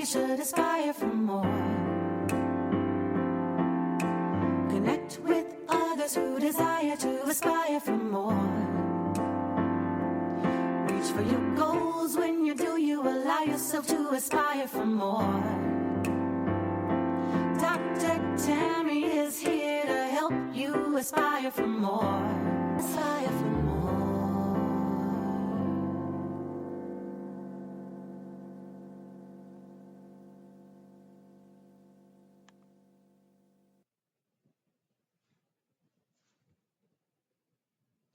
you should aspire for more. Connect with others who desire to aspire for more. Reach for your goals. When you do, you allow yourself to aspire for more. Dr. Tammy is here to help you aspire for more. Aspire for more.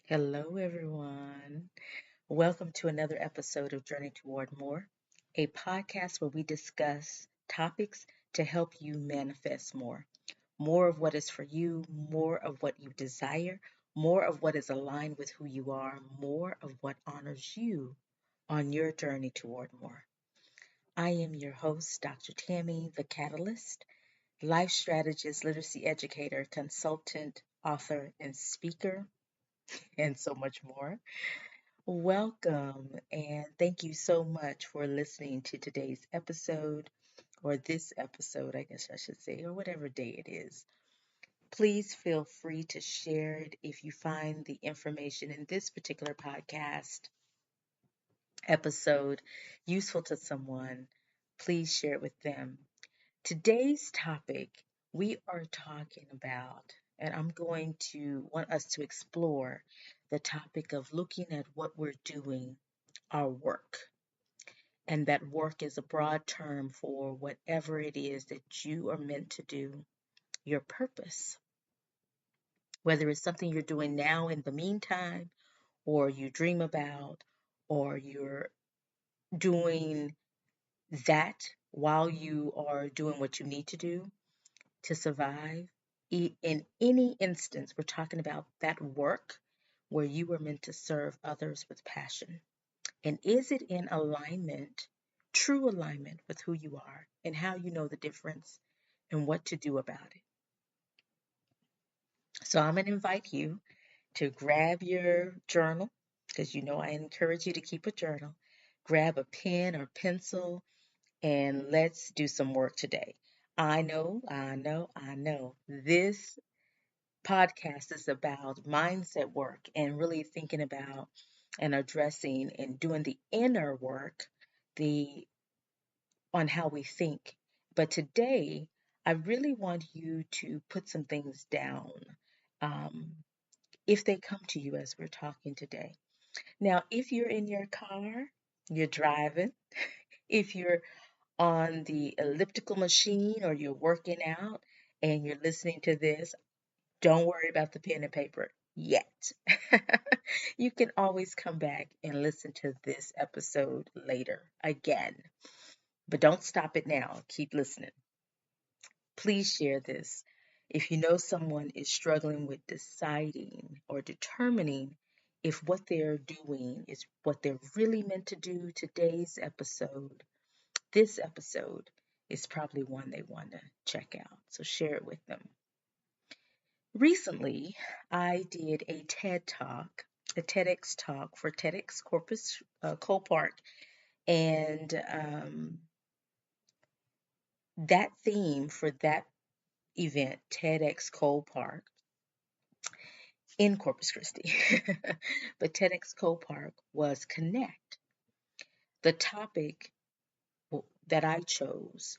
Hello, everyone. Welcome to another episode of Journey Toward More, a podcast where we discuss topics to help you manifest more. More of what is for you, more of what you desire, more of what is aligned with who you are, more of what honors you on your journey toward more. I am your host, Dr. Tammy, the Catalyst, life strategist, literacy educator, consultant, author, and speaker, and so much more. Welcome, and thank you so much for listening to today's episode, or this episode, I guess I should say, or whatever day it is. Please feel free to share it if you find the information in this particular podcast episode useful to someone. Please share it with them. Today's topic we are talking about, and I'm going to want us to explore the topic of looking at what we're doing, our work. And that work is a broad term for whatever it is that you are meant to do, your purpose. Whether it's something you're doing now in the meantime, or you dream about, or you're doing that while you are doing what you need to do to survive. In any instance, we're talking about that work where you were meant to serve others with passion. And is it in alignment, true alignment with who you are and how you know the difference and what to do about it? So I'm going to invite you to grab your journal, because you know I encourage you to keep a journal. Grab a pen or pencil and let's do some work today. I know. This podcast is about mindset work and really thinking about and addressing and doing the inner work, the on how we think. But today, I really want you to put some things down um, if they come to you as we're talking today. Now, if you're in your car, you're driving, if you're on the elliptical machine or you're working out and you're listening to this, don't worry about the pen and paper yet. You can always come back and listen to this episode later again. But don't stop it now. Keep listening. Please share this. If you know someone is struggling with deciding or determining if what they're doing is what they're really meant to do, this episode is probably one they want to check out. So share it with them. Recently, I did a TED Talk, a TEDx talk for TEDx Corpus Cole Park, and that theme for that event, TEDx Cole Park in Corpus Christi, but TEDx Cole Park was Connect. The topic that I chose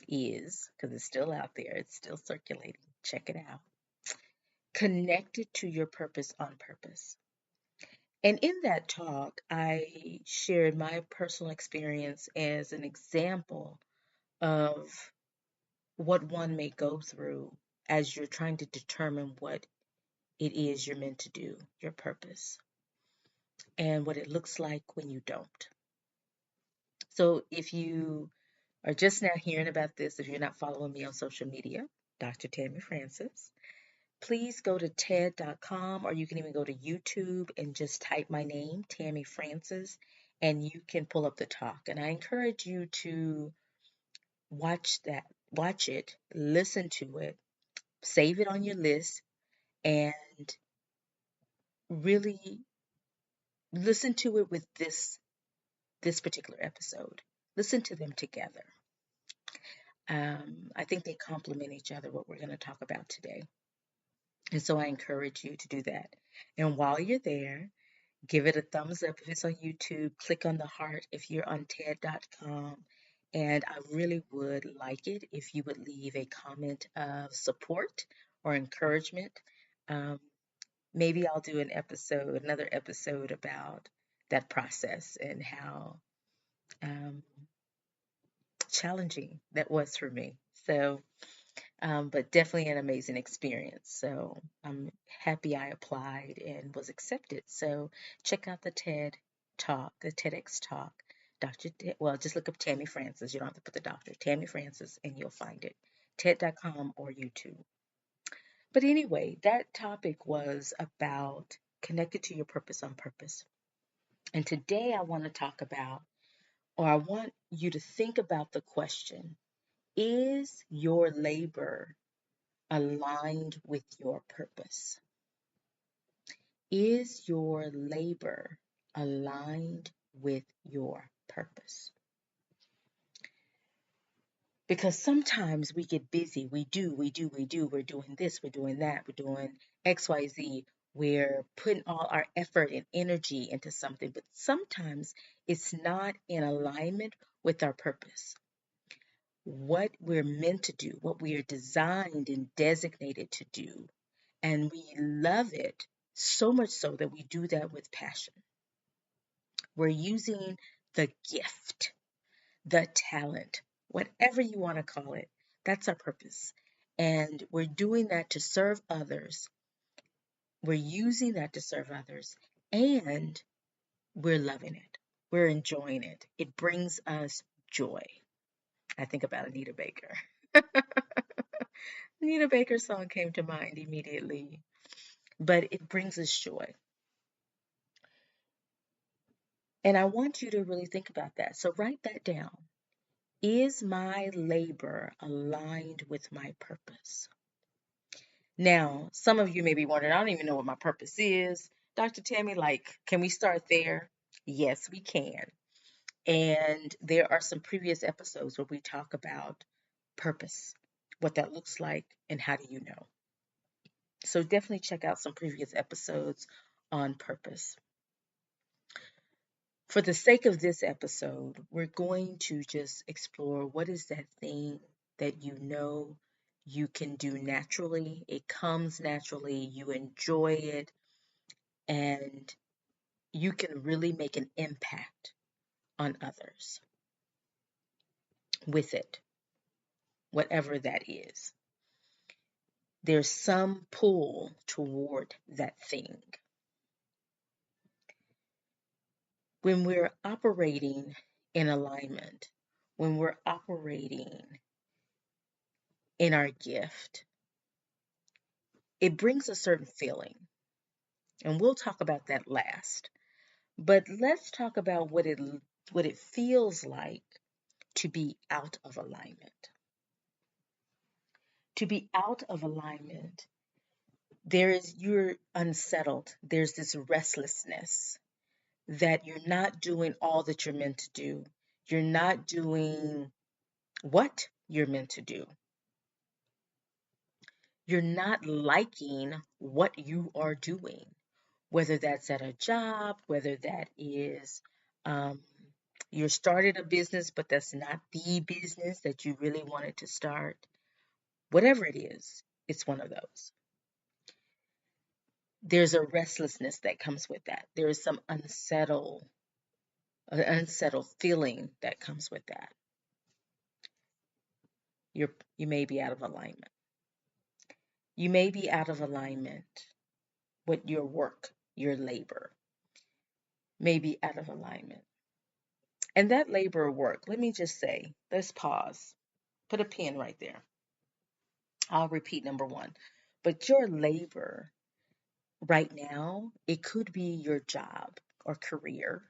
is, because it's still out there, it's still circulating, check it out, connected to your purpose on purpose. And in that talk, I shared my personal experience as an example of what one may go through as you're trying to determine what it is you're meant to do, your purpose, and what it looks like when you don't. So if you are just now hearing about this, if you're not following me on social media, Dr. Tammy Francis, please go to TED.com, or you can even go to YouTube and just type my name, Tammy Francis, and you can pull up the talk. And I encourage you to watch it, listen to it, save it on your list, and really listen to it with this particular episode. Listen to them together. I think they complement each other, what we're going to talk about today. And so I encourage you to do that. And while you're there, give it a thumbs up if it's on YouTube. Click on the heart if you're on TED.com. And I really would like it if you would leave a comment of support or encouragement. Um, Maybe I'll do another episode about that process and how um, challenging that was for me. But definitely an amazing experience. So I'm happy I applied and was accepted. So check out the TED Talk, the TEDx Talk. Well, just look up Tammy Francis. You don't have to put the doctor, Tammy Francis, and you'll find it. TED.com or YouTube. But anyway, that topic was about connected to your purpose on purpose. And today I want to talk about, or I want you to think about the question, is your labor aligned with your purpose? Is your labor aligned with your purpose? Because sometimes we get busy. We do. We're doing this, we're doing that, we're doing XYZ. We're putting all our effort and energy into something, but sometimes it's not in alignment with our purpose. What we're meant to do, what we are designed and designated to do. And we love it so much so that we do that with passion. We're using the gift, the talent, whatever you want to call it. That's our purpose. And we're doing that to serve others. We're using that to serve others. And we're loving it. We're enjoying it. It brings us joy. I think about Anita Baker. Anita Baker's song came to mind immediately. But it brings us joy. And I want you to really think about that. So write that down. Is my labor aligned with my purpose? Now, some of you may be wondering, I don't even know what my purpose is. Dr. Tammy, can we start there? Yes, we can. And there are some previous episodes where we talk about purpose, what that looks like, and how do you know. So definitely check out some previous episodes on purpose. For the sake of this episode, we're going to just explore what is that thing that you know you can do naturally. It comes naturally, you enjoy it, and you can really make an impact on others with it, whatever that is. There's some pull toward that thing. When we're operating in alignment, when we're operating in our gift, it brings a certain feeling. And we'll talk about that last. But let's talk about what it feels like to be out of alignment. To be out of alignment, you're unsettled. There's this restlessness that you're not doing all that you're meant to do. You're not doing what you're meant to do. You're not liking what you are doing, whether that's at a job, whether that is um, you're started a business, but that's not the business that you really wanted to start. Whatever it is, it's one of those. There's a restlessness that comes with that. There is some an unsettled feeling that comes with that. You may be out of alignment. You may be out of alignment with your work, your labor. May be out of alignment. And that labor or work, let me just say, let's pause. Put a pin right there. I'll repeat number one. But your labor right now, it could be your job or career.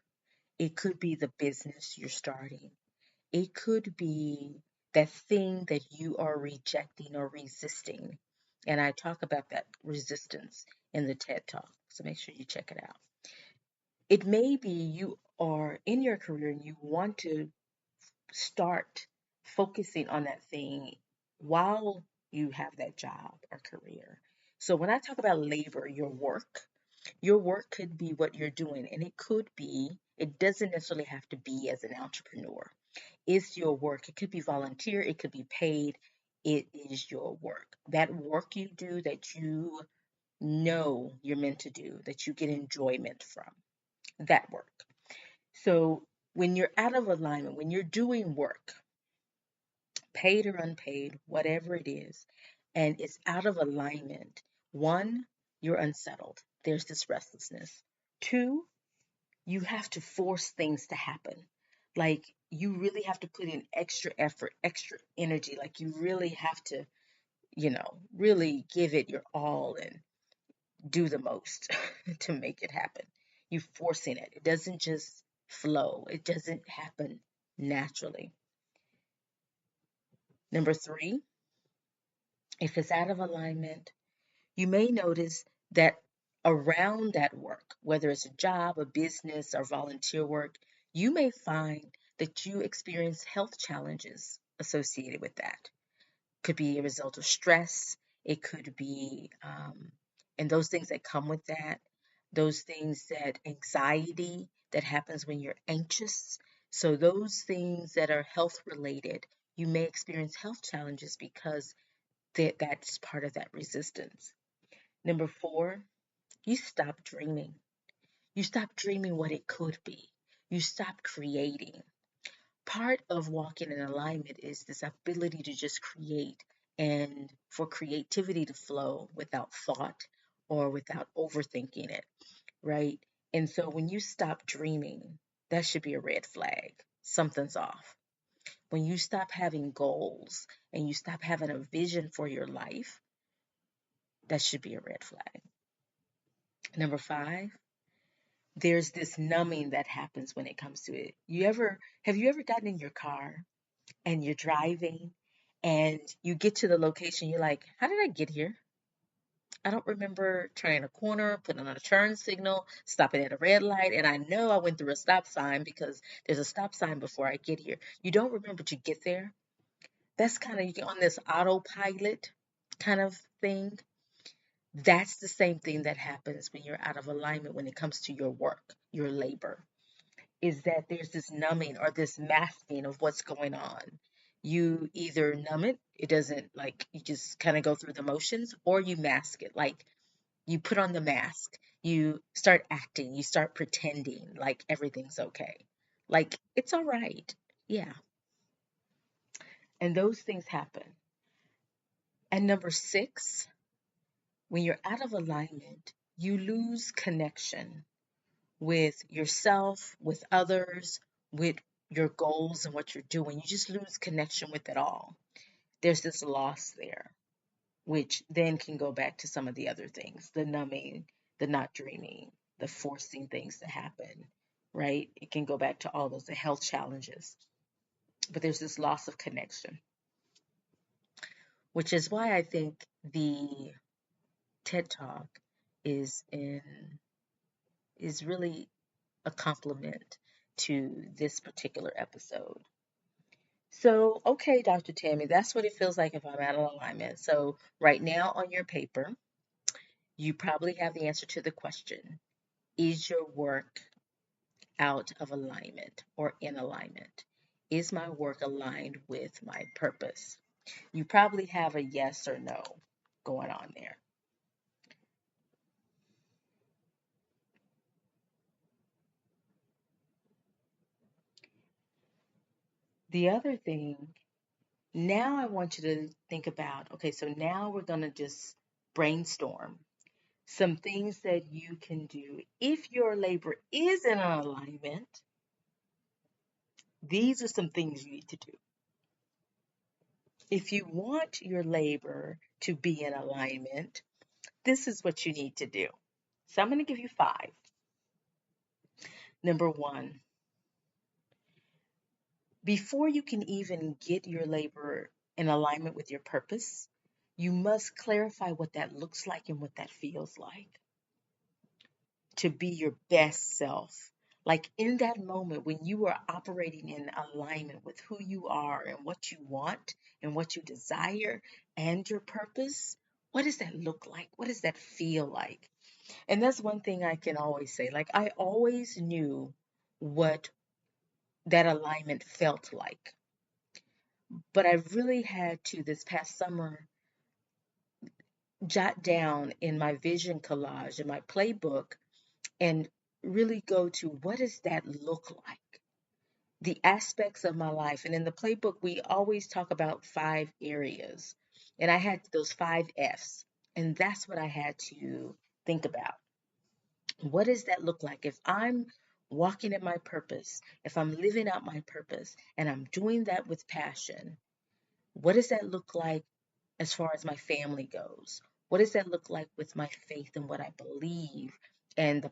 It could be the business you're starting. It could be that thing that you are rejecting or resisting. And I talk about that resistance in the TED Talk. So make sure you check it out. It may be you are in your career and you want to start focusing on that thing while you have that job or career. So when I talk about labor, your work could be what you're doing, and it could be, it doesn't necessarily have to be as an entrepreneur. It's your work. It could be volunteer, it could be paid. It is your work. That work you do that you know you're meant to do, that you get enjoyment from, that work. So when you're out of alignment, when you're doing work, paid or unpaid, whatever it is, and it's out of alignment, one, you're unsettled. There's this restlessness. Two, you have to force things to happen. Like you really have to put in extra effort, extra energy. Like you really have to, really give it your all and do the most to make it happen. You're forcing it. It doesn't just flow, it doesn't happen naturally. Number three, if it's out of alignment, you may notice that around that work, whether it's a job, a business, or volunteer work, you may find that you experience health challenges associated with that. Could be a result of stress, it could be, and those things that come with that, those things that anxiety that happens when you're anxious. So, those things that are health related, you may experience health challenges because that's part of that resistance. Number four, you stop dreaming. You stop dreaming what it could be. You stop creating. Part of walking in alignment is this ability to just create and for creativity to flow without thought or without overthinking it, right? And so when you stop dreaming, that should be a red flag. Something's off. When you stop having goals and you stop having a vision for your life, that should be a red flag. Number five, there's this numbing that happens when it comes to it. Have you ever gotten in your car and you're driving and you get to the location, you're like, how did I get here? I don't remember turning a corner, putting on a turn signal, stopping at a red light, and I know I went through a stop sign because there's a stop sign before I get here. You don't remember to get there. That's kind of, you get on this autopilot kind of thing. That's the same thing that happens when you're out of alignment when it comes to your work, your labor, is that there's this numbing or this masking of what's going on. You either numb it, it doesn't, like, you just kind of go through the motions, or you mask it. Like you put on the mask, you start acting, you start pretending like everything's okay. Like it's all right. Yeah. And those things happen. And number six, when you're out of alignment, you lose connection with yourself, with others, with your goals and what you're doing. You just lose connection with it all. There's this loss there, which then can go back to some of the other things, the numbing, the not dreaming, the forcing things to happen, right? It can go back to all those, the health challenges. But there's this loss of connection, which is why I think the TED Talk is in is really a compliment to this particular episode. So, okay, Dr. Tammy, that's what it feels like if I'm out of alignment. So, right now on your paper, you probably have the answer to the question: is your work out of alignment or in alignment? Is my work aligned with my purpose? You probably have a yes or no going on there. The other thing, now I want you to think about, okay, so now we're going to just brainstorm some things that you can do. If your labor is in alignment, these are some things you need to do. If you want your labor to be in alignment, this is what you need to do. So I'm going to give you five. Number one, before you can even get your labor in alignment with your purpose, you must clarify what that looks like and what that feels like to be your best self. Like in that moment when you are operating in alignment with who you are and what you want and what you desire and your purpose, what does that look like? What does that feel like? And that's one thing I can always say. Like, I always knew what that alignment felt like. But I really had to, this past summer, jot down in my vision collage, in my playbook, and really go to what does that look like? The aspects of my life. And in the playbook, we always talk about 5 areas. And I had those 5 F's. And that's what I had to think about. What does that look like? If I'm walking in my purpose, if I'm living out my purpose, and I'm doing that with passion, what does that look like as far as my family goes? What does that look like with my faith and what I believe and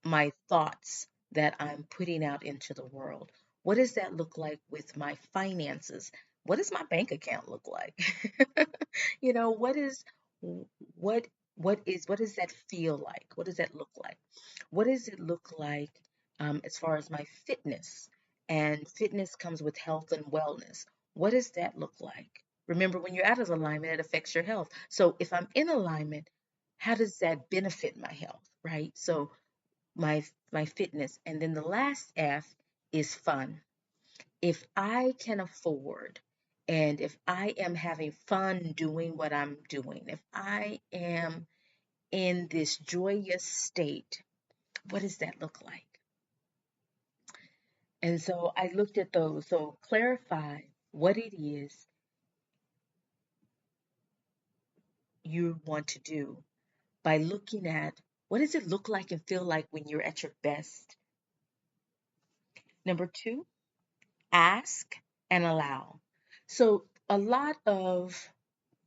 my thoughts that I'm putting out into the world? What does that look like with my finances? What does my bank account look like? You know, what what does that feel like? What does that look like? What does it look like as far as my fitness? And fitness comes with health and wellness. What does that look like? Remember, when you're out of alignment, it affects your health. So if I'm in alignment, how does that benefit my health, right? So my fitness. And then the last F is fun. If I can afford and if I am having fun doing what I'm doing, if I am in this joyous state, what does that look like? And so I looked at those. So clarify what it is you want to do by looking at what does it look like and feel like when you're at your best. Number 2, ask and allow. So a lot of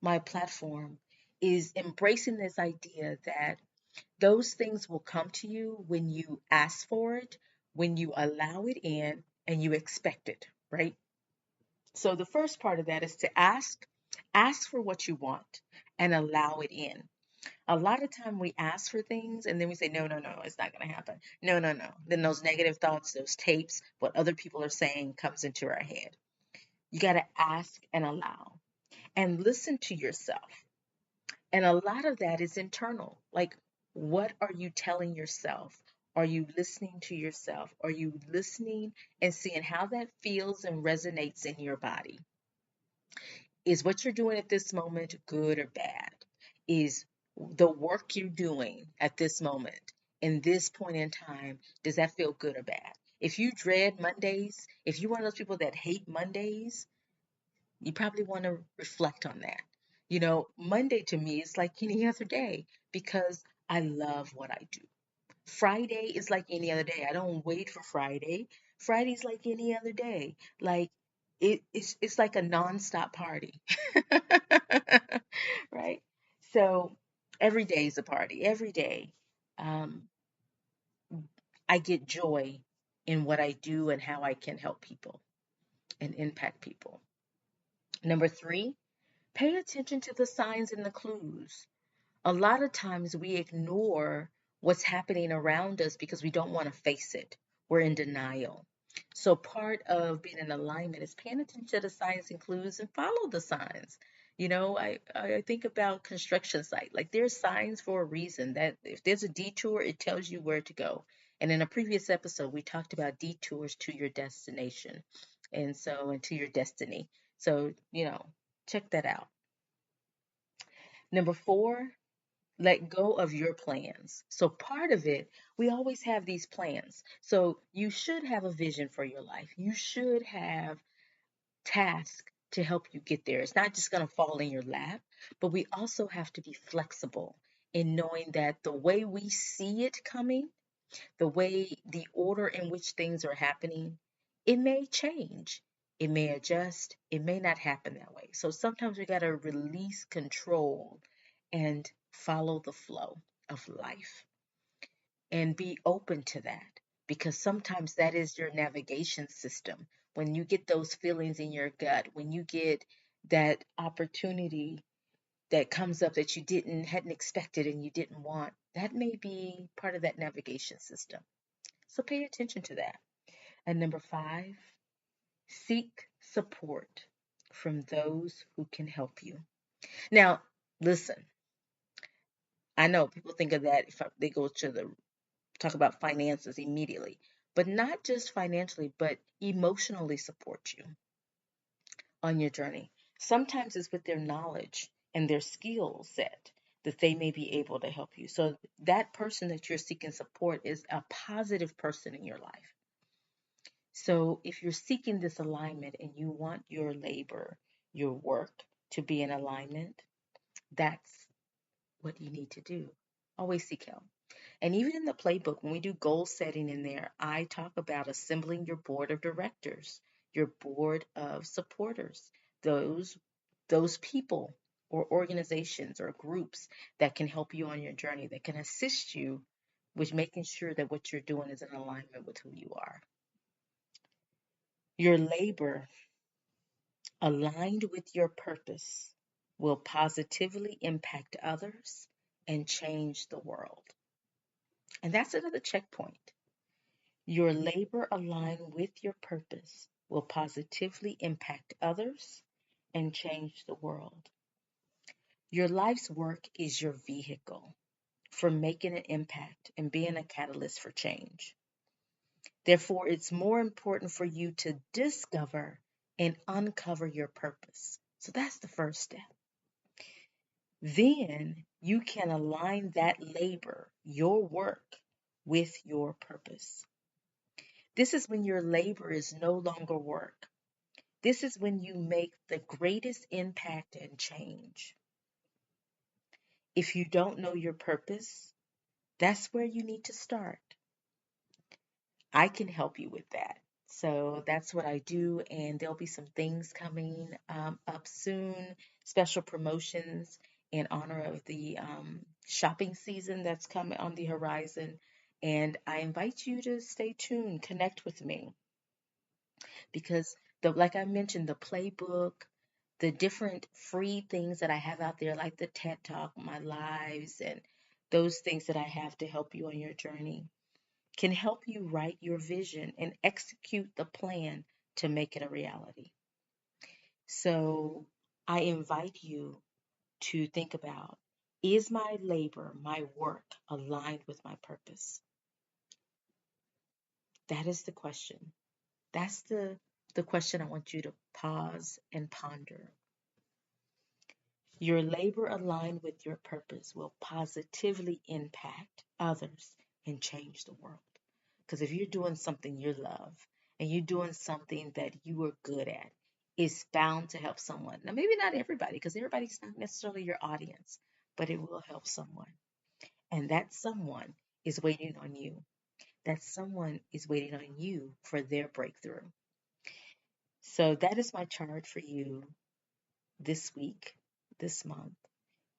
my platform is embracing this idea that those things will come to you when you ask for it, when you allow it in, and you expect it, right? So the first part of that is to ask for what you want and allow it in. A lot of time we ask for things and then we say, no, no, no, it's not going to happen. No, no, no. Then those negative thoughts, those tapes, what other people are saying comes into our head. You got to ask and allow and listen to yourself. And a lot of that is internal. Like, what are you telling yourself? Are you listening to yourself? Are you listening and seeing how that feels and resonates in your body? Is what you're doing at this moment good or bad? Is the work you're doing at this moment, in this point in time, does that feel good or bad? If you dread Mondays, if you're one of those people that hate Mondays, you probably want to reflect on that. You know, Monday to me is like any other day because I love what I do. Friday is like any other day. I don't wait for Friday. Friday's like any other day. Like it's like a nonstop party. Right? So every day is a party. Every day. Um, I get joy in what I do and how I can help people and impact people. Number 3, pay attention to the signs and the clues. A lot of times we ignore what's happening around us because we don't want to face it. We're in denial. So part of being in alignment is paying attention to the signs and clues and follow the signs. You know, I think about construction site. Like there's signs for a reason that if there's a detour, it tells you where to go. And in a previous episode, we talked about detours to your destination. And to your destiny. So, check that out. Number 4, let go of your plans. So part of it, we always have these plans. So you should have a vision for your life. You should have tasks to help you get there. It's not just going to fall in your lap, but we also have to be flexible in knowing that the way we see it coming, the order in which things are happening, it may change. It may adjust. It may not happen that way. So sometimes we got to release control and follow the flow of life and be open to that because sometimes that is your navigation system. When you get those feelings in your gut, when you get that opportunity that comes up that you hadn't expected and you didn't want, that may be part of that navigation system. So pay attention to that. And number 5, seek support from those who can help you. Now, listen, I know people think of that if they go to the talk about finances immediately, but not just financially, but emotionally support you on your journey. Sometimes it's with their knowledge and their skill set that they may be able to help you. So that person that you're seeking support is a positive person in your life. So if you're seeking this alignment and you want your labor, your work to be in alignment, that's what you need to do. Always seek help. And even in the playbook, when we do goal setting in there, I talk about assembling your board of directors, your board of supporters, those those people or organizations or groups that can help you on your journey, that can assist you with making sure that what you're doing is in alignment with who you are. Your labor aligned with your purpose will positively impact others and change the world. And that's another checkpoint. Your labor aligned with your purpose will positively impact others and change the world. Your life's work is your vehicle for making an impact and being a catalyst for change. Therefore, it's more important for you to discover and uncover your purpose. So that's the first step. Then you can align that labor, your work, with your purpose. This is when your labor is no longer work. This is when you make the greatest impact and change. If you don't know your purpose, that's where you need to start. I can help you with that. So that's what I do, and there'll be some things coming up soon, special promotions in honor of the shopping season that's coming on the horizon. And I invite you to stay tuned, connect with me, because like I mentioned, the playbook, the different free things that I have out there, like the TED Talk, my lives, and those things that I have to help you on your journey can help you write your vision and execute the plan to make it a reality. So I invite you to think about, is my labor, my work aligned with my purpose? That is the question. That's the question I want you to pause and ponder. Your labor aligned with your purpose will positively impact others and change the world. Because if you're doing something you love and you're doing something that you are good at, it's bound to help someone. Now, maybe not everybody, because everybody's not necessarily your audience, but it will help someone. And that someone is waiting on you. That someone is waiting on you for their breakthrough. So that is my charge for you this week, this month,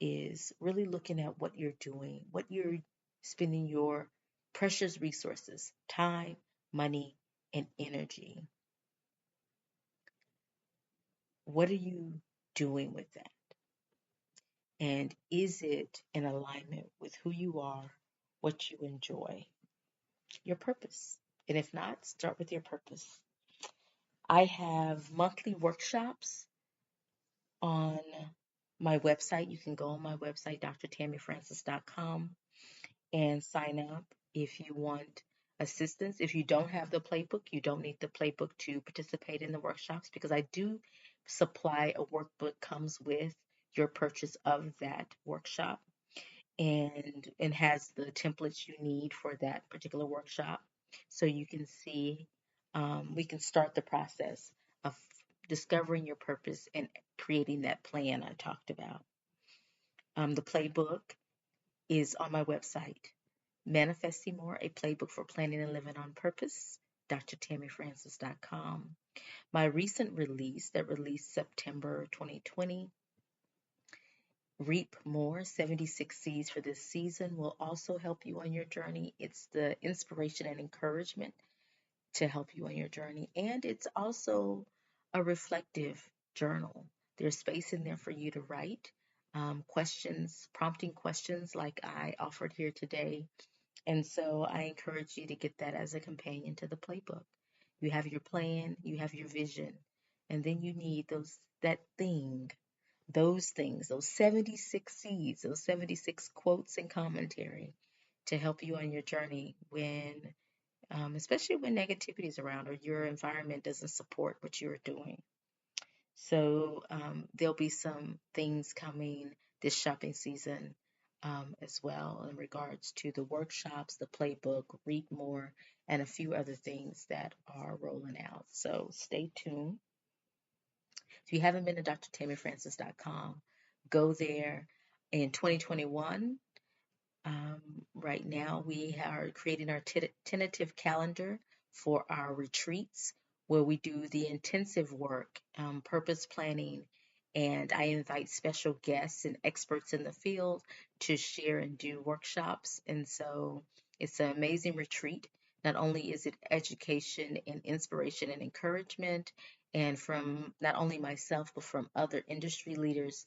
is really looking at what you're doing, what you're spending your precious resources, time, money, and energy. What are you doing with that? And is it in alignment with who you are, what you enjoy, your purpose? And if not, start with your purpose. I have monthly workshops on my website. You can go on my website, drtammyfrancis.com, and sign up if you want assistance. If you don't have the playbook, you don't need the playbook to participate in the workshops, because I do supply a workbook comes with your purchase of that workshop, and has the templates you need for that particular workshop, so you can see, we can start the process of discovering your purpose and creating that plan I talked about. The playbook is on my website, Manifesting More, a playbook for planning and living on purpose, drtammyfrancis.com. My recent release that released September 2020, Reap More, 76 Seeds for this season, will also help you on your journey. It's the inspiration and encouragement to help you on your journey. And it's also a reflective journal. There's space in there for you to write questions, prompting questions like I offered here today, And so I encourage you to get that as a companion to the playbook. You have your plan, you have your vision, and then you need that thing, those things, those 76 C's, those 76 quotes and commentary to help you on your journey especially when negativity is around or your environment doesn't support what you're doing. So there'll be some things coming this shopping season as well in regards to the workshops, the playbook, read more, and a few other things that are rolling out. So stay tuned. If you haven't been to drtammyfrancis.com, go there. In 2021, right now, we are creating our tentative calendar for our retreats where we do the intensive work, purpose planning, and I invite special guests and experts in the field to share and do workshops. And so it's an amazing retreat. Not only is it education and inspiration and encouragement, and from not only myself, but from other industry leaders,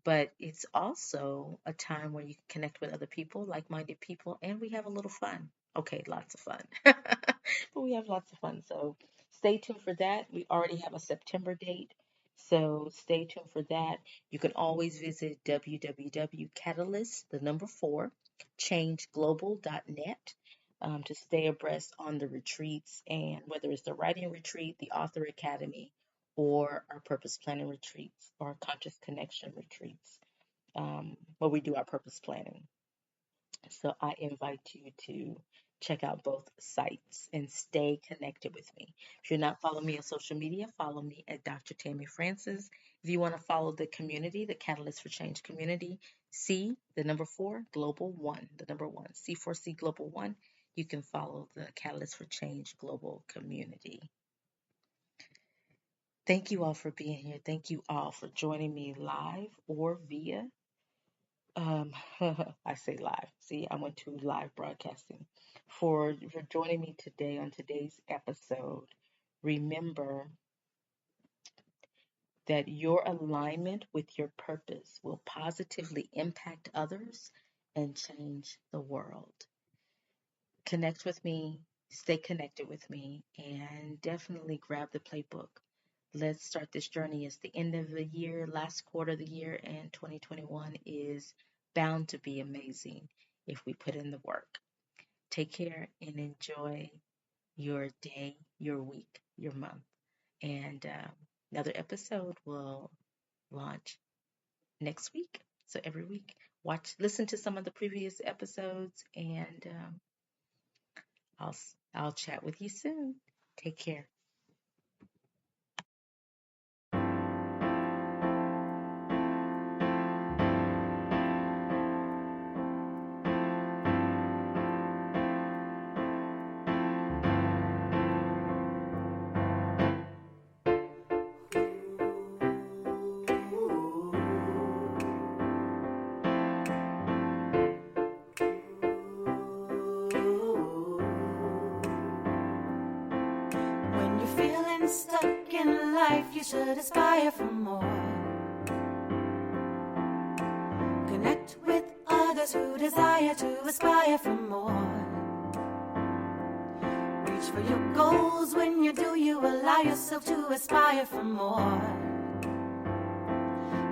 but it's also a time where you can connect with other people, like-minded people, and we have a little fun. Okay, lots of fun. But we have lots of fun. So stay tuned for that. We already have a September date. So stay tuned for that. You can always visit www.catalyst, the number 4, changeglobal.net to stay abreast on the retreats and whether it's the writing retreat, the author academy, or our purpose planning retreats or conscious connection retreats where we do our purpose planning. So I invite you to check out both sites and stay connected with me. If you're not following me on social media, follow me at Dr. Tammy Francis. If you want to follow the community, the Catalyst for Change community, C, the number 4, Global 1, the number 1, C4C Global 1, you can follow the Catalyst for Change global community. Thank you all for being here. Thank you all for joining me live or via I say live. See, I went to live broadcasting. For joining me today on today's episode, remember that your alignment with your purpose will positively impact others and change the world. Connect with me, stay connected with me, and definitely grab the playbook. Let's start this journey. It's the end of the year, last quarter of the year, and 2021 is bound to be amazing if we put in the work. Take care and enjoy your day, your week, your month. And another episode will launch next week. So every week, listen to some of the previous episodes, and I'll chat with you soon. Take care. When you're feeling stuck in life, you should aspire for more. Connect with others who desire to aspire for more. Reach for your goals. When you do, you allow yourself to aspire for more.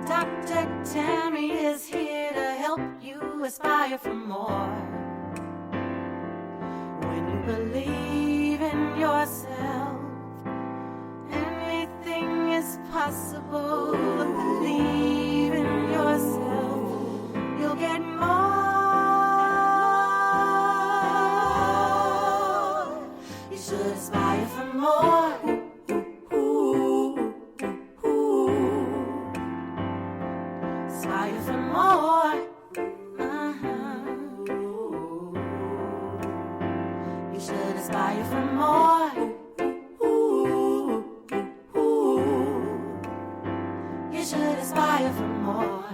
Dr. Tammy is here to help you aspire for more. When you believe in yourself, anything is possible. Believe in yourself, you'll get more. You should aspire for more. Aspire for more. You should aspire for more. You should aspire for more.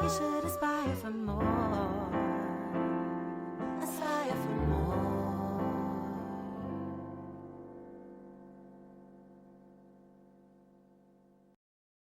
You should aspire